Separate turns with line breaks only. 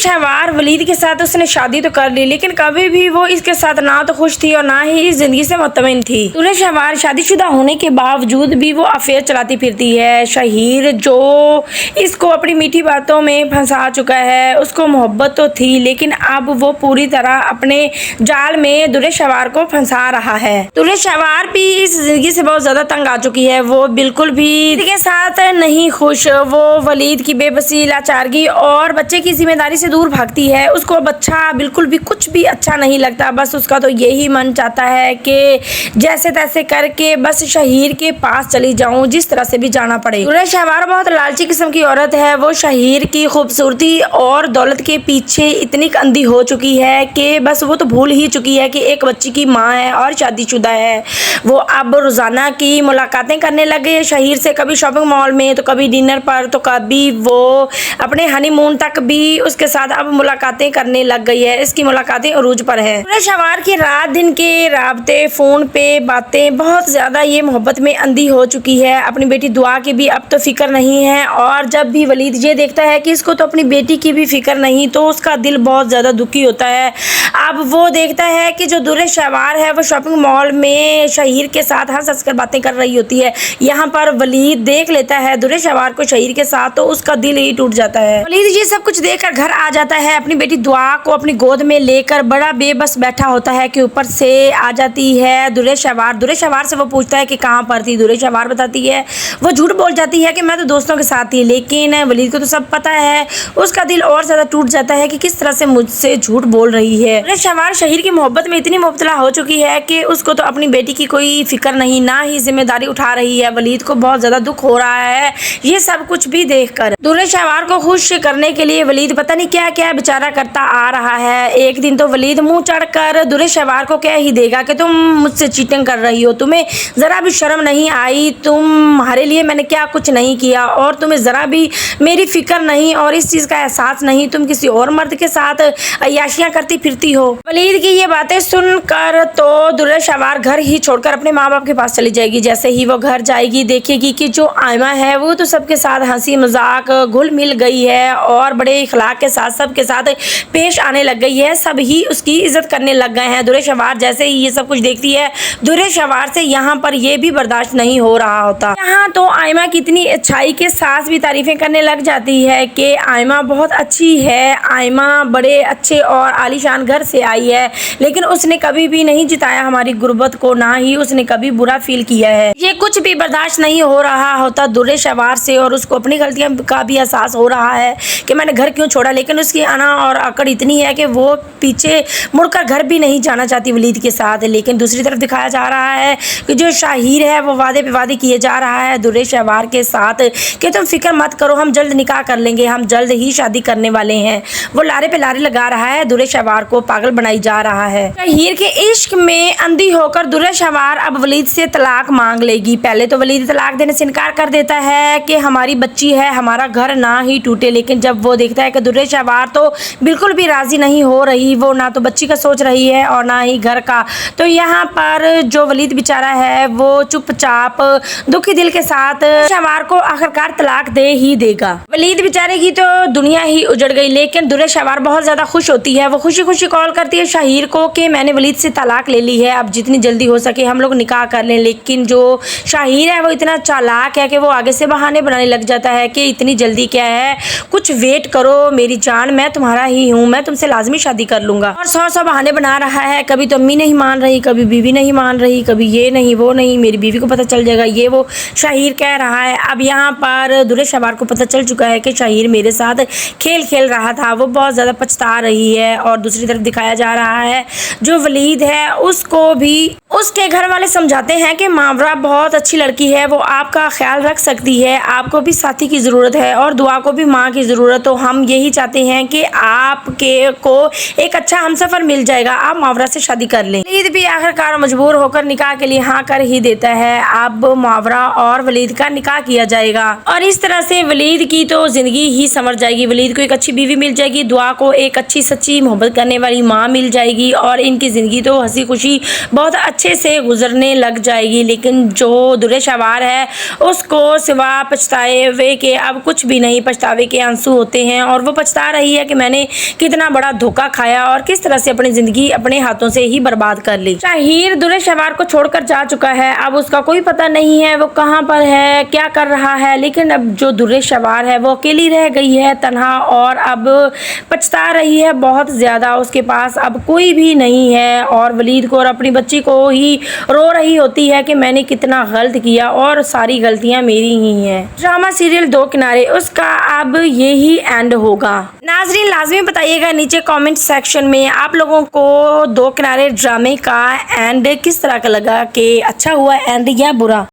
शहवार वलीद के साथ उसने शादी तो कर ली, लेकिन कभी भी वो इसके साथ ना तो खुश थी और ना ही इस जिंदगी से मुतमईन थी। दुल्हन शहवार शादीशुदा होने के बावजूद भी वो अफेयर चलाती फिरती है। शहीर जो इसको अपनी मीठी बातों में फंसा चुका है, उसको मोहब्बत तो थी लेकिन अब वो पूरी तरह अपने जाल में दुल्हन शहवार को फंसा रहा है। दुल्हन शहवार भी इस जिंदगी से बहुत ज्यादा तंग आ चुकी है। वो बिल्कुल भी इसके साथ नहीं खुश। वो वलीद की बेबसी, लाचारगी और बच्चे की जिम्मेदारी से दूर भागती है। उसको बच्चा बिल्कुल भी कुछ भी अच्छा नहीं लगता। बस उसका तो यही मन चाहता है कि जैसे तैसे करके बस शहीर के पास चली जाऊं, जिस तरह से भी जाना पड़े। दुल्हन शहवार बहुत लालची किस्म की औरत है। वो शहीर की खूबसूरती और दौलत के पीछे इतनी अंधी हो चुकी है कि बस वो तो भूल ही चुकी है कि एक बच्ची की माँ है और शादीशुदा है। वो अब रोजाना की मुलाकातें करने लगे है शहीर से, कभी शॉपिंग मॉल में तो कभी डिनर पर तो कभी वो अपने हनीमून तक भी उसके साथ अब मुलाकातें करने लग गई है। इसकी मुलाकातें अरूज पर है। दुल्हन शहवार की रात दिन के राबते, फोन पे बातें, बहुत ज्यादा ये मोहब्बत में अंधी हो चुकी है। अपनी बेटी दुआ की भी अब तो फिक्र नहीं है और जब भी वलीद ये देखता है कि इसको तो अपनी बेटी की भी फिक्र नहीं तो उसका दिल बहुत ज्यादा दुखी होता है। अब वो देखता है कि जो दुल्हन शहवार है वो शॉपिंग मॉल में शहीर के साथ हंस हंस कर बातें कर रही होती है। यहाँ पर वलीद देख लेता है दुल्हन शहवार को शहीर के साथ, तो उसका दिल ही टूट जाता है। वलीद ये सब कुछ देखकर घर आ जाता है। अपनी बेटी दुआ को अपनी गोद में लेकर बड़ा बेबस बैठा होता है कि ऊपर से आ जाती है दुल्हन शहवार। दुल्हन शहवार से वो पूछता है कि कहाँ पर थी। दुल्हन शहवार बताती है, वो झूठ बोल जाती है कि मैं तो दोस्तों के साथ थी, लेकिन वलीद को तो सब पता है। उसका दिल और ज्यादा टूट जाता है कि किस तरह से मुझसे झूठ बोल रही है। दुल्हन शहवार शहीर की मोहब्बत में इतनी मुब्तला हो चुकी है कि उसको तो अपनी बेटी की कोई फिक्र नहीं, ना ही जिम्मेदारी उठा रही है। वलीद को बहुत ज्यादा दुख हो रहा है ये सब कुछ भी देखकर। दुल्हन शहवार को खुश करने के लिए वलीद पता नहीं क्या क्या बेचारा करता आ रहा है। एक दिन तो वलीद मुंह चढ़कर दुल्हन शहवार को कह ही देगा कि तुम मुझसे चीटिंग कर रही हो, तुम्हें जरा भी शर्म नहीं आई, तुम्हारे लिए मैंने क्या कुछ नहीं किया और तुम्हें जरा भी मेरी फिक्र नहीं और इस चीज का एहसास नहीं, तुम किसी और मर्द के साथ अय्याशियां करती फिरती हो। वलीद की ये बातें सुनकर तो दुल्हन शहवार घर ही छोड़कर अपने माँ बाप के पास चली जाएगी। जैसे ही वो घर जाएगी देखेगी कि जो आयमा है वो तो सबके साथ हंसी मजाक घुल मिल गई है और बड़े इखलाक के साथ सबके साथ पेश आने लग गई है। सब ही उसकी इज्जत करने लग गए हैं। दुल्हन शहवार जैसे ही ये सब कुछ देखती है, दुल्हन शहवार से यहाँ पर ये भी बर्दाश्त नहीं हो रहा होता। यहाँ तो आयमा की इतनी अच्छाई के साथ भी तारीफें करने लग जाती है कि आयमा बहुत अच्छी है, आयमा बड़े अच्छे और आलीशान घर से आई है, लेकिन उसने कभी भी नहीं जिताया हमारी गुर्बत को, ना ही उसने कभी बुरा फील किया है। ये कुछ भी बर्दाश्त नहीं हो रहा होता दुल्हन शहवार से और उसको अपनी गलतियां का भी एहसास हो रहा है कि मैंने घर क्यों छोड़ा, लेकिन उसकी अना और अकड़ इतनी है कि वो पीछे मुड़कर घर भी नहीं जाना चाहती वलीद के साथ। लेकिन दूसरी तरफ दिखाया जा रहा है कि जो शाहीर है वो वादे पे वादे किए जा रहा है दुल्हन शहवार के साथ कि तुम फिक्र मत करो, हम जल्द निकाह कर लेंगे, हम जल्द ही शादी करने वाले हैं। वो लारे पे लारे लगा रहा है, दुल्हन शहवार को पागल बनाई जा रहा है। शहीर के इश्क में अंधी होकर दुल्हन शहवार अब वलीद से तलाक मांग लेगी। पहले तो वलीद तलाक देने से इनकार कर देता है कि हमारी बच्ची है, हमारा घर ना ही टूटे, लेकिन जब वो देखता है कि दुल्हन शहवार तो बिल्कुल भी राजी नहीं हो रही, वो ना तो बच्ची का सोच रही है और ना ही घर का, तो यहाँ पर जो वलीद बेचारा है वो चुपचाप दुखी दिल के साथ शहवार को आखिरकार तलाक दे ही देगा। वलीद बेचारे की तो दुनिया ही उजड़ गई, लेकिन दुल्हन शहवार बहुत ज्यादा खुश होती है। वो खुशी खुशी कॉल करती है शाहीर को कि मैंने वलीद से तलाक ले ली है, अब जितनी जल्दी हो सके हम लोग निकाह कर लें। लेकिन जो शाहीर है वो इतना चालाक है कि वो आगे से बहाने बनाने लग जाता है कि इतनी जल्दी क्या है, कुछ वेट करो मेरी जान, मैं तुम्हारा ही हूँ, मैं तुमसे लाजमी शादी कर लूंगा। और 100 बहाने बना रहा है। कभी तो अम्मी नहीं मान रही, कभी बीवी नहीं मान रही, कभी ये नहीं वो नहीं, मेरी बीवी को पता चल जाएगा, ये वो शाहीर कह रहा है। अब यहाँ पर दुल्हन शहवार को पता चल चुका है कि शाहीर मेरे साथ खेल खेल रहा था। वो बहुत ज़्यादा पछता रही है। और दूसरी तरफ दिखाया जा रहा है जो वलीद है उसको भी उसके घर वाले समझाते हैं कि मावरा बहुत अच्छी लड़की है, वो आपका ख्याल रख सकती है, आपको भी साथी की ज़रूरत है और दुआ को भी माँ की ज़रूरत। तो हम यही चाहते हैं कि आपके को एक अच्छा हमसफर मिल जाएगा, आप मावरा से शादी कर लें। वलीद भी आखिरकार मजबूर होकर निकाह के लिए हाँ कर ही देता है। अब मावरा और वलीद का निकाह किया जाएगा और इस तरह से वलीद की तो जिंदगी ही संवर जाएगी। वलीद को एक अच्छी बीवी मिल जाएगी, दुआ को एक अच्छी सच्ची मोहब्बत करने वाली माँ मिल जाएगी और इनकी ज़िंदगी तो हंसी खुशी बहुत अच्छे अच्छे से गुजरने लग जाएगी। लेकिन जो दुर्रेशवार है उसको सिवा पछतावे के अब कुछ भी नहीं, पछतावे के आंसू होते हैं और वो पछता रही है कि मैंने कितना बड़ा धोखा खाया और किस तरह से अपनी जिंदगी अपने हाथों से ही बर्बाद कर ली। शाहिर दुर्रेशवार को छोड़कर जा चुका है, अब उसका कोई पता नहीं है वो कहाँ पर है, क्या कर रहा है। लेकिन अब जो दुर्रेशवार है वो अकेली रह गई है, तन्हा, और अब पछता रही है बहुत ज़्यादा। उसके पास अब कोई भी नहीं है और वलीद को और अपनी बच्ची को ही रो रही होती है कि मैंने कितना गलत किया और सारी गलतियां मेरी ही हैं। ड्रामा सीरियल दो किनारे उसका अब यही एंड होगा। नाजरीन लाजमी बताइएगा नीचे कमेंट सेक्शन में आप लोगों को दो किनारे ड्रामे का एंड किस तरह का लगा, कि अच्छा हुआ एंड या बुरा।